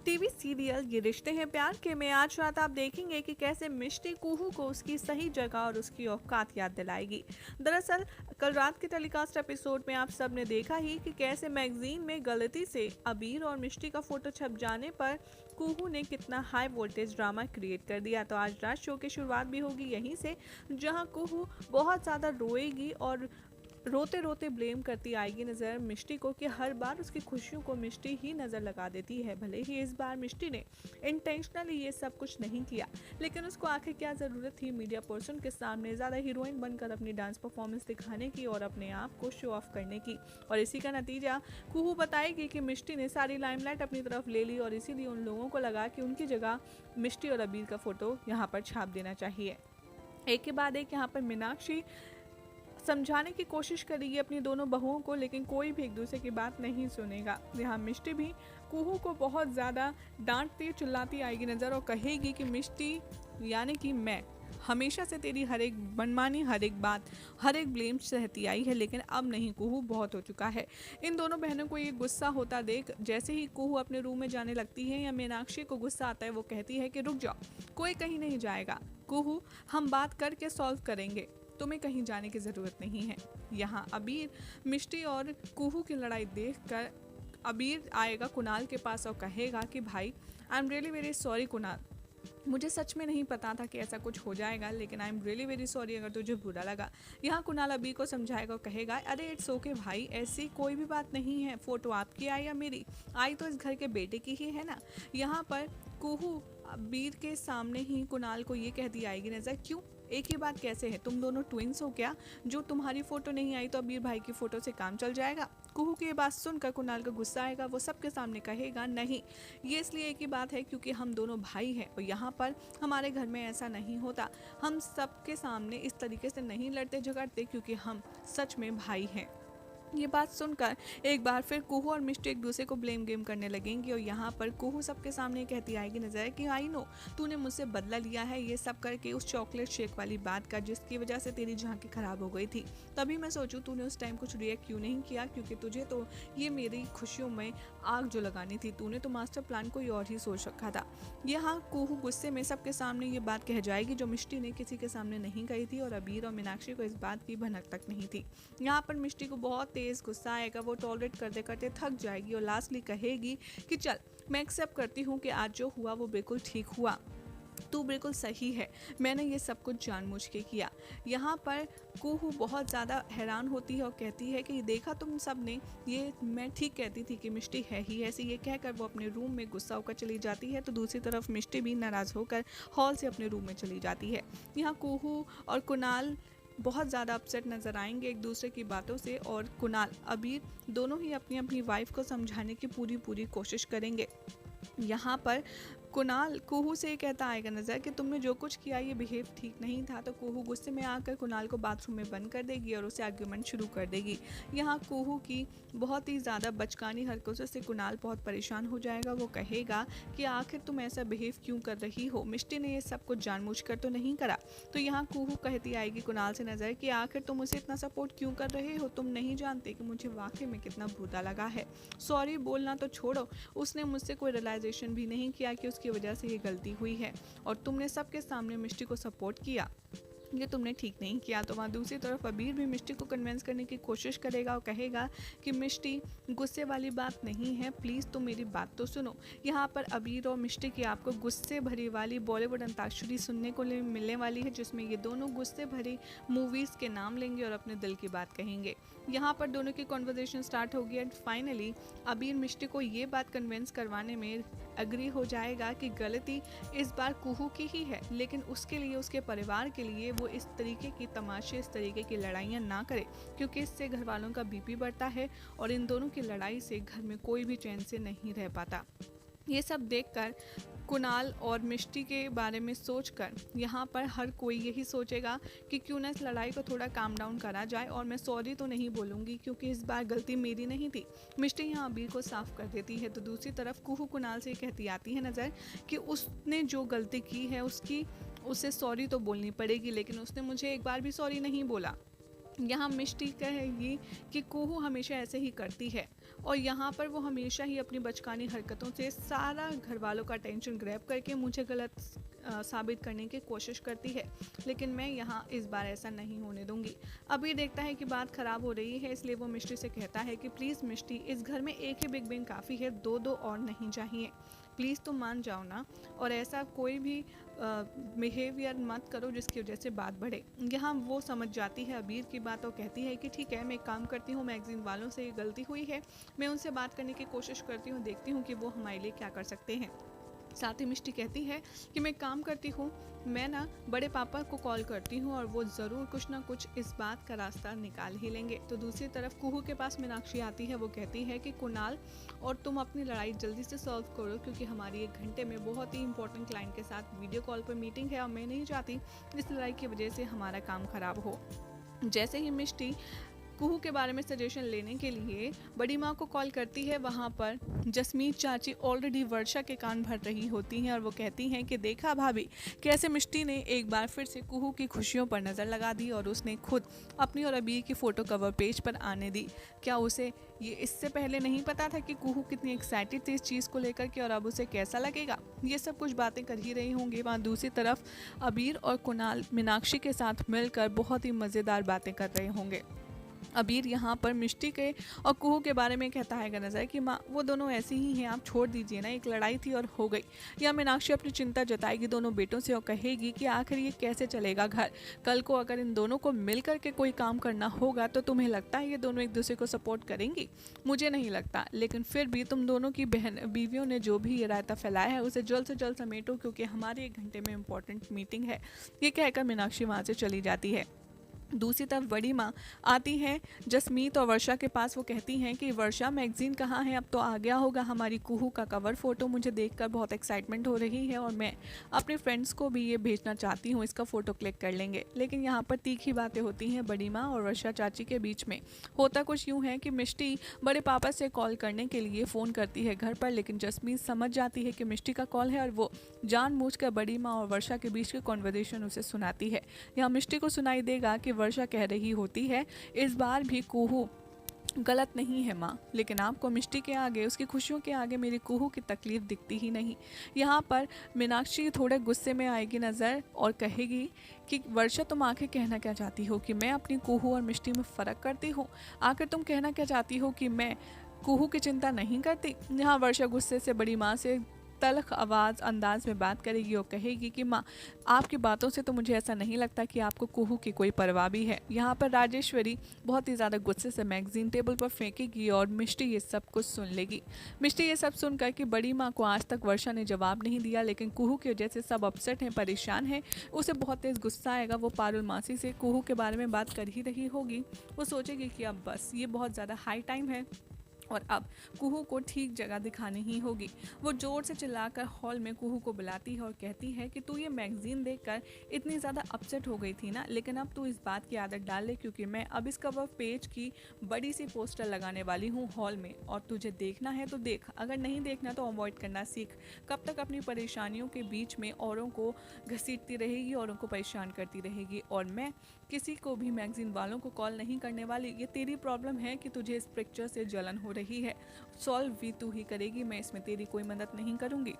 TV serial ये रिश्ते हैं प्यार के में आज रात आप देखेंगे कि कैसे मिष्टी कुहू को उसकी सही जगह और उसकी औकात याद दिलाएगी। दरअसल कल रात के टेलीकास्ट एपिसोड में आप सब ने देखा ही कि कैसे मैगजीन में गलती से अबीर और मिष्टी का फोटो छप जाने पर कुहू ने कितना हाई वोल्टेज ड्रामा क्रिएट कर दिया। तो आज रात शो की शुरुआत भी होगी यहीं से, जहां कुहू बहुत ज़्यादा रोएगी और रोते रोते ब्लेम करती आएगी नज़र मिष्टी को कि हर बार उसकी खुशियों को मिष्टी ही नज़र लगा देती है। भले ही इस बार मिष्टी ने इंटेंशनली ये सब कुछ नहीं किया, लेकिन उसको आखिर क्या ज़रूरत थी मीडिया पर्सन के सामने ज़्यादा हीरोइन बनकर अपनी डांस परफॉर्मेंस दिखाने की और अपने आप को शो ऑफ करने की। और इसी का नतीजा कुहू बताएगी कि मिष्टी ने सारी लाइमलाइट अपनी तरफ ले ली और इसीलिए उन लोगों को लगा कि उनकी जगह मिष्टी और अबीर का फोटो यहाँ पर छाप देना चाहिए। एक के बाद एक यहाँ पर मीनाक्षी समझाने की कोशिश करेगी अपनी दोनों बहुओं को, लेकिन कोई भी एक दूसरे की बात नहीं सुनेगा। यहाँ मिष्टी भी कुहू को बहुत ज़्यादा डांटती चिल्लाती आएगी नज़र और कहेगी कि मिष्टी यानी कि मैं हमेशा से तेरी हर एक मनमानी, हर एक बात, हर एक ब्लेम सहती आई है, लेकिन अब नहीं कुहू, बहुत हो चुका है। इन दोनों बहनों को ये गुस्सा होता देख जैसे ही कुहू अपने रूम में जाने लगती है या मीनाक्षी को गुस्सा आता है, वो कहती है कि रुक जाओ, कोई कहीं नहीं जाएगा कुहू, हम बात करके सॉल्व करेंगे, तुम्हें कहीं जाने की ज़रूरत नहीं है। यहाँ अबीर मिष्टी और कुहू की लड़ाई देखकर अबीर आएगा कुणाल के पास और कहेगा कि भाई I am really very sorry Kunal, मुझे सच में नहीं पता था कि ऐसा कुछ हो जाएगा, लेकिन I am really very sorry अगर तुझे बुरा लगा। यहाँ कुणाल अबीर को समझाएगा और कहेगा अरे इट्स ओके भाई, ऐसी कोई भी बात नहीं है, फ़ोटो आपकी आई या मेरी आई तो इस घर के बेटे की ही है ना। यहाँ पर कुहू अबीर के सामने ही कुणाल को ये कहती आएगी नज़र, क्यों एक ही बात कैसे है, तुम दोनों ट्विंस हो क्या? जो तुम्हारी फ़ोटो नहीं आई तो अबीर भाई की फ़ोटो से काम चल जाएगा? कुहू की ये बात सुनकर कुणाल का गुस्सा आएगा, वो सबके सामने कहेगा नहीं, ये इसलिए एक ही बात है क्योंकि हम दोनों भाई हैं और यहाँ पर हमारे घर में ऐसा नहीं होता, हम सबके सामने इस तरीके से नहीं लड़ते झगड़ते क्योंकि हम सच में भाई हैं। ये बात सुनकर एक बार फिर कुहू और मिष्टी एक दूसरे को ब्लेम गेम करने लगेंगी और यहाँ पर कुहू सबके सामने कहती आएगी नजर कि आई नो तूने मुझसे बदला लिया है ये सब करके उस चॉकलेट शेक वाली बात का जिसकी वजह से तेरी झांकी खराब हो गई थी। तभी मैं सोचूं तूने उस टाइम कुछ रिएक्ट क्यों नहीं किया, क्योंकि तुझे तो ये मेरी खुशियों में आग जो लगानी थी, तूने तो मास्टर प्लान कोई और ही सोच रखा था। यहाँ कुहू गुस्से में सबके सामने ये बात कह जाएगी जो मिष्टी ने किसी के सामने नहीं कही थी और अबीर और मीनाक्षी को इस बात की भनक तक नहीं थी। यहाँ पर मिष्टी को बहुत तेज गुस्सा आएगा, वो टॉलरेट करते करते थक जाएगी और लास्टली कहेगी कि चल मैं एक्सेप्ट करती हूँ कि आज जो हुआ वो बिल्कुल ठीक हुआ, तू बिल्कुल सही है, मैंने ये सब कुछ जानबूझ के किया। यहाँ पर कुहू बहुत ज़्यादा हैरान होती है और कहती है कि देखा तुम सब ने, ये मैं ठीक कहती थी कि मिष्टी है ही ऐसी। ये कहकर वो अपने रूम में गुस्सा होकर चली जाती है तो दूसरी तरफ मिष्टी भी नाराज़ होकर हॉल से अपने रूम में चली जाती है। यहाँ कुहू और कुणाल बहुत ज़्यादा अपसेट नज़र आएंगे एक दूसरे की बातों से और कुणाल अबीर दोनों ही अपनी अपनी वाइफ को समझाने की पूरी कोशिश करेंगे। यहाँ पर कुणाल कुहू से कहता आएगा नज़र कि तुमने जो कुछ किया ये बिहेव ठीक नहीं था, तो कुहू गुस्से में आकर कुणाल को बाथरूम में बंद कर देगी और उसे आर्ग्यूमेंट शुरू कर देगी। यहाँ कुहू की बहुत ही ज़्यादा बचकानी हरकतों से कुणाल बहुत परेशान हो जाएगा। वो कहेगा कि आखिर तुम ऐसा बिहेव क्यों कर रही हो, मिष्टी ने ये सब कुछ जानबूझकर तो नहीं करा। तो यहाँ कुहू कहती आएगी कुणाल से नज़र कि आखिर तुम उसे इतना सपोर्ट क्यों कर रहे हो, तुम नहीं जानते कि मुझे वाकई में कितना बुरा लगा है। सॉरी बोलना तो छोड़ो, उसने मुझसे कोई रियलाइजेशन भी नहीं किया कि उसकी वजह से ये गलती हुई है और तुमने सबके सामने मिष्टी को सपोर्ट किया, ये तुमने ठीक नहीं किया। तो वहाँ दूसरी तरफ अबीर भी मिष्टी को कन्विंस करने की कोशिश करेगा और कहेगा कि मिष्टी गुस्से वाली बात नहीं है, प्लीज़ तुम मेरी बात तो सुनो। यहाँ पर अबीर और मिष्टी की आपको गुस्से भरी वाली बॉलीवुड अंताक्षरी सुनने को मिलने वाली है, जिसमें ये दोनों गुस्से भरी मूवीज़ के नाम लेंगे और अपने दिल की बात कहेंगे। यहाँ पर दोनों की कॉन्वर्जेशन स्टार्ट होगी एंड फाइनली अबीर मिष्टी को ये बात कन्विंस करवाने में एग्री हो जाएगा कि गलती इस बार कुहू की ही है, लेकिन उसके लिए, उसके परिवार के लिए वो इस तरीके की तमाशे, इस तरीके की लड़ाइयाँ ना करे, क्योंकि इससे घर वालों का बीपी बढ़ता है और इन दोनों की लड़ाई से घर में कोई भी चैन से नहीं रह पाता। ये सब देखकर कुणाल और मिष्टी के बारे में सोचकर यहाँ पर हर कोई यही सोचेगा कि क्यों ना इस लड़ाई को थोड़ा काम डाउन करा जाए और मैं सॉरी तो नहीं बोलूँगी क्योंकि इस बार गलती मेरी नहीं थी। मिष्टी यहाँ अबीर को साफ कर देती है तो दूसरी तरफ कुहू कुणाल से कहती आती है नज़र कि उसने जो गलती की है उसकी उसे सॉरी तो बोलनी पड़ेगी, लेकिन उसने मुझे एक बार भी सॉरी नहीं बोला। यहाँ मिष्टी कहेगी कि कुहू हमेशा ऐसे ही करती है, और यहाँ पर वो हमेशा ही अपनी बचकानी हरकतों से सारा घर वालों का अटेंशन ग्रैब करके मुझे गलत साबित करने की कोशिश करती है, लेकिन मैं यहाँ इस बार ऐसा नहीं होने दूंगी। अभी देखता है कि बात खराब हो रही है, इसलिए वो मिष्टी से कहता है कि प्लीज़ मिष्टी, इस घर में एक ही बिग बैंग काफ़ी है, दो दो और नहीं चाहिए, प्लीज़ तुम मान जाओ ना, और ऐसा कोई भी बिहेवियर मत करो जिसकी वजह से बात बढ़े। यहाँ वो समझ जाती है अबीर की बात और कहती है कि ठीक है, मैं एक काम करती हूँ, मैगजीन वालों से ये गलती हुई है, मैं उनसे बात करने की कोशिश करती हूँ, देखती हूँ कि वो हमारे लिए क्या कर सकते हैं। साथ ही मिष्टी कहती है कि मैं काम करती हूँ, मैं ना बड़े पापा को कॉल करती हूँ और वो ज़रूर कुछ ना कुछ इस बात का रास्ता निकाल ही लेंगे। तो दूसरी तरफ कुहू के पास मीनाक्षी आती है, वो कहती है कि कुणाल और तुम अपनी लड़ाई जल्दी से सॉल्व करो, क्योंकि हमारी 1 घंटे में बहुत ही इंपॉर्टेंट क्लाइंट के साथ वीडियो कॉल पर मीटिंग है और मैं नहीं चाहती इस लड़ाई की वजह से हमारा काम खराब हो। जैसे ही मिष्टी कुहू के बारे में सजेशन लेने के लिए बड़ी माँ को कॉल करती है, वहाँ पर जसमीत चाची ऑलरेडी वर्षा के कान भर रही होती हैं और वो कहती हैं कि देखा भाभी, कैसे मिष्टी ने एक बार फिर से कुहू की खुशियों पर नज़र लगा दी और उसने खुद अपनी और अबीर की फ़ोटो कवर पेज पर आने दी। क्या उसे ये इससे पहले नहीं पता था कि कुहू कितनी एक्साइटेड थी इस चीज़ को लेकर के, और अब उसे कैसा लगेगा? ये सब कुछ बातें कर ही रही होंगी। वहाँ दूसरी तरफ अबीर और कुणाल मीनाक्षी के साथ मिलकर बहुत ही मज़ेदार बातें कर रहे होंगे। अबीर यहाँ पर मिष्टी के और कुहू के बारे में कहता है नजर कि माँ, वो दोनों ऐसी ही हैं, आप छोड़ दीजिए ना, एक लड़ाई थी और हो गई। या मीनाक्षी अपनी चिंता जताएगी दोनों बेटों से और कहेगी कि आखिर ये कैसे चलेगा घर, कल को अगर इन दोनों को मिल करके कोई काम करना होगा तो तुम्हें लगता है ये दोनों एक दूसरे को सपोर्ट करेंगी? मुझे नहीं लगता, लेकिन फिर भी तुम दोनों की बहन बीवियों ने जो भी ये रायता फैलाया है उसे जल्द से जल्द समेटो, क्योंकि हमारी 1 घंटे में इंपॉर्टेंट मीटिंग है। ये कहकर मीनाक्षी वहाँ से चली जाती है। दूसरी तरफ बड़ी माँ आती हैं जसमीत और वर्षा के पास। वो कहती हैं कि वर्षा, मैगजीन कहाँ है? अब तो आ गया होगा हमारी कुहू का कवर फ़ोटो, मुझे देखकर बहुत एक्साइटमेंट हो रही है और मैं अपने फ्रेंड्स को भी ये भेजना चाहती हूँ, इसका फ़ोटो क्लिक कर लेंगे। लेकिन यहाँ पर तीखी बातें होती हैं बड़ी माँ और वर्षा चाची के बीच में। होता कुछ यूँ है कि मिष्टी बड़े पापा से कॉल करने के लिए फ़ोन करती है घर पर, लेकिन जसमीत समझ जाती है कि मिष्टी का कॉल है और वो जानबूझकर बड़ी माँ और वर्षा के बीच की कॉन्वर्सेशन उसे सुनाती है। यहाँ मिष्टी को सुनाई देगा कि वर्षा कह रही होती है, इस बार भी कुहू गलत नहीं है माँ, लेकिन आपको मिष्टी के आगे, उसकी खुशियों के आगे मेरी कुहू की तकलीफ दिखती ही नहीं। यहाँ पर मीनाक्षी थोड़े गुस्से में आएगी नज़र और कहेगी कि वर्षा, तुम आखिर कहना क्या चाहती हो कि मैं अपनी कुहू और मिष्टी में फ़र्क करती हूँ? आखिर तुम कहना क्या चाहती हो कि मैं कुहू की चिंता नहीं करती? यहाँ वर्षा गुस्से से बड़ी माँ से तल्ख आवाज़ अंदाज में बात करेगी और कहेगी कि माँ, आपकी बातों से तो मुझे ऐसा नहीं लगता कि आपको कुहू की कोई परवाह भी है। यहाँ पर राजेश्वरी बहुत ही ज़्यादा गुस्से से मैगजीन टेबल पर फेंकेगी और मिष्टी ये सब कुछ सुन लेगी। मिष्टी ये सब सुनकर कि बड़ी माँ को आज तक वर्षा ने जवाब नहीं दिया, लेकिन कुहू की वजह से सब अपसेट हैं, परेशान हैं, उसे बहुत तेज़ गुस्सा आएगा। वो पारुल मासी से कुहू के बारे में बात कर ही रही होगी। वो सोचेगी कि अब बस, ये बहुत ज़्यादा हाई टाइम है और अब कुहू को ठीक जगह दिखानी ही होगी। वो जोर से चिल्लाकर हॉल में कुहू को बुलाती है और कहती है कि तू ये मैगजीन देखकर इतनी ज़्यादा अपसेट हो गई थी ना, लेकिन अब तू इस बात की आदत डाल ले, क्योंकि मैं अब इस कवर पेज की बड़ी सी पोस्टर लगाने वाली हूँ हॉल में, और तुझे देखना है तो देख, अगर नहीं देखना तो अवॉइड करना सीख। कब तक अपनी परेशानियों के बीच में औरों को घसीटती रहेगी, औरों को परेशान करती रहेगी? और मैं किसी को भी मैगजीन वालों को कॉल नहीं करने वाली। ये तेरी प्रॉब्लम है कि तुझे इस पिक्चर से जलन हो रही है, सॉल्व भी तू ही करेगी, मैं इसमें तेरी कोई मदद नहीं करूँगी।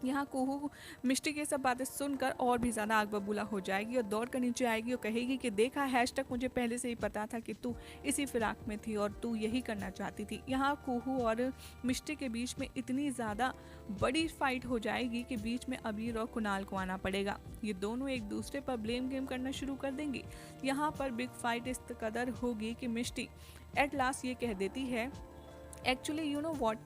यहाँ कुहू मिष्टी की सब बातें सुनकर और भी ज़्यादा आग बबूला हो जाएगी और दौड़ कर नीचे आएगी और कहेगी कि देखा, हैश तक मुझे पहले से ही पता था कि तू इसी फिराक में थी और तू यही करना चाहती थी। यहाँ कुहू और मिष्टी के बीच में इतनी ज़्यादा बड़ी फाइट हो जाएगी कि बीच में अबीर और कुणाल को आना पड़ेगा। ये दोनों एक दूसरे पर ब्लेम गेम करना शुरू कर देंगी। यहाँ पर बिग फाइट इस कदर होगी कि मिष्टी एट लास्ट ये कह देती है, एक्चुअली यू नो वॉट,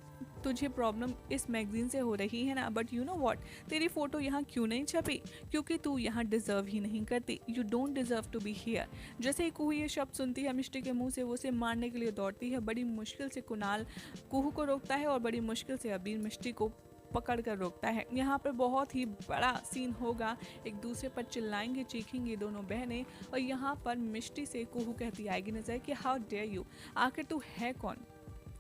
तुझे प्रॉब्लम इस मैगजीन से हो रही है ना, बट यू नो वॉट, तेरी फ़ोटो यहाँ क्यों नहीं छपी? क्योंकि तू यहाँ डिज़र्व ही नहीं करती, you don't deserve to be here. जैसे ही कुहू ये शब्द सुनती है मिष्टी के मुंह से, वो उसे मारने के लिए दौड़ती है। बड़ी मुश्किल से कुणाल कुहू को रोकता है और बड़ी मुश्किल से अबीर मिष्टी को पकड़ कर रोकता है। यहाँ पर बहुत ही बड़ा सीन होगा, एक दूसरे पर चिल्लाएंगे, चीखेंगी दोनों बहनें, और यहाँ पर मिष्टी से कुहू कहती आएगी नजर कि हाउ डेयर यू, आखिर तू है कौन?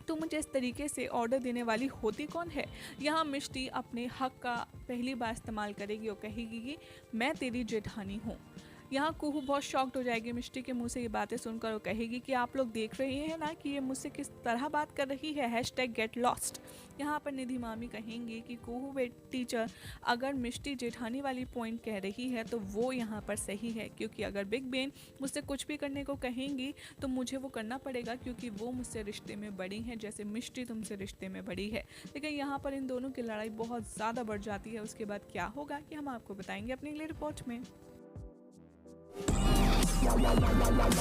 तो मुझे इस तरीके से ऑर्डर देने वाली होती कौन है। यहाँ मिष्टी अपने हक का पहली बार इस्तेमाल करेगी और कहेगी कि मैं तेरी जेठानी हूँ। यहाँ कुहू बहुत शॉक्ड हो जाएगी मिष्टी के मुंह से ये बातें सुनकर और कहेगी कि आप लोग देख रहे हैं ना कि ये मुझसे किस तरह बात कर रही है, #गेट लॉस्ट। यहाँ पर निधि मामी कहेंगी कि कुहू वे टीचर, अगर मिष्टी जेठानी वाली पॉइंट कह रही है तो वो यहाँ पर सही है, क्योंकि अगर बिग बेन मुझसे कुछ भी करने को कहेंगी तो मुझे वो करना पड़ेगा, क्योंकि वो मुझसे रिश्ते में बड़ी हैं जैसे मिष्टी तुमसे रिश्ते में बड़ी है। लेकिन यहाँ पर इन दोनों की लड़ाई बहुत ज़्यादा बढ़ जाती है। उसके बाद क्या होगा कि हम आपको बताएंगे अपनी अगली रिपोर्ट में। La la la la la la.